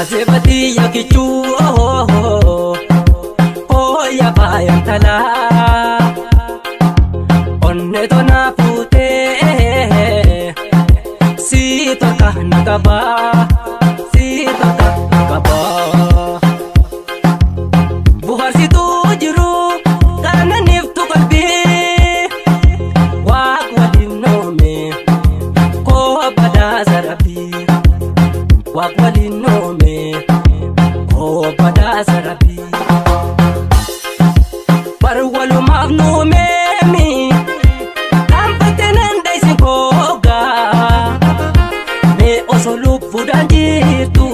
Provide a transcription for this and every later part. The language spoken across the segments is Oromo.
Azebati yakichu oh ya bayan tala onne tona pute si toka nakaba buhar si tu jiru kana niftu kalbi waq walin nome ko bada zarabi waq walin nome ko bada zarabi parwalu magnome mi ampatenen daisin koga me osolu budanjitu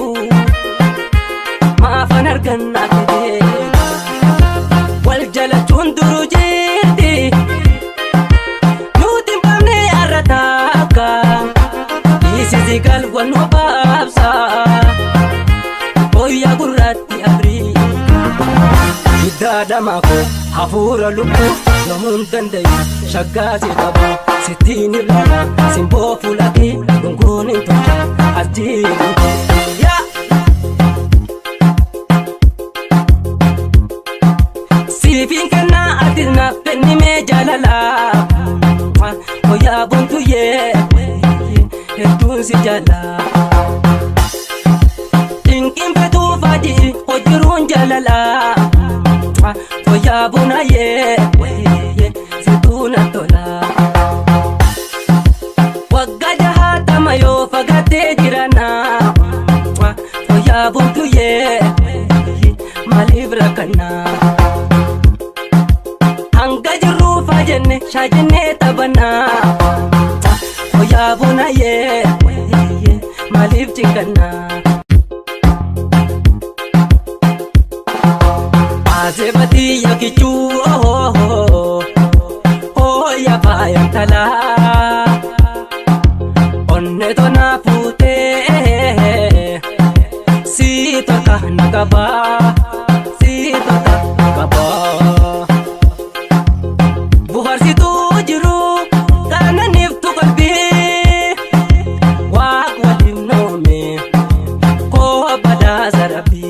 maafan arganna kede wal jala chunduru jirti nutin pamne arataka isi zigal wanu babsa oya gurati abri idada mako hafura lupu namun dandai shagasi tabu sitini lala simbo fulaki gungunin tocha arjini ya sifin kana adilna penni me jalala oya buntu ye hedun si jala inkin betu fadi ojirun jalala oya buna ye situna tola wagada hata mayo fagate jirana oya buntu ye malibra kana anga jiru fajenne shajenne tabana oya buna ye malib chikana Azebati yakichu oh ya bayan tala onne tona pute si toka nakaba buhar si tu jiru kana niftu kalbi waq walin nome ko bada zarabi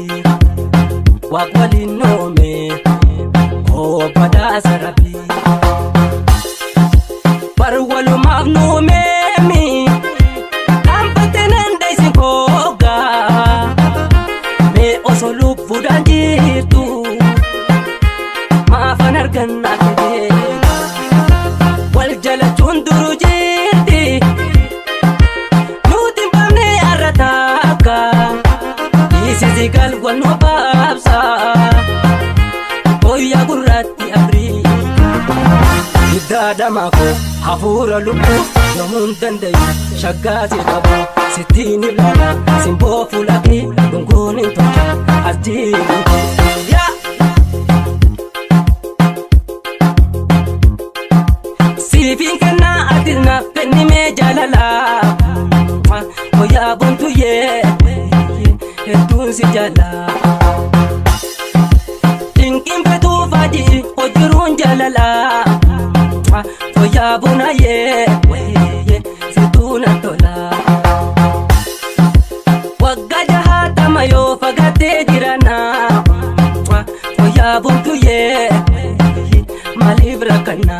waq walin nome ko bada zarabi parwalu magnome mi ampatenen daisin koga me osolu budanjitu maafan arganna kede wal jala chunduru jirti nutin pamne arataka isi zigal wanu babsa oya gurati abri idada mako hafura lupu namun dandai shagasi tabu sitini lala simbo fulaki gungunin tocha arjini ya sifin kana adilna penni me jalala oya buntu ye hedun si jala inkin betu fadi ojirun jalala oya buna ye situna tola wagada hata mayo fagate jirana oya buntu ye malibra kana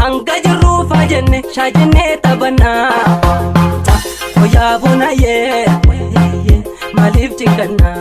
anga jiru fajenne shajenne tabana oya buna ye malib chikana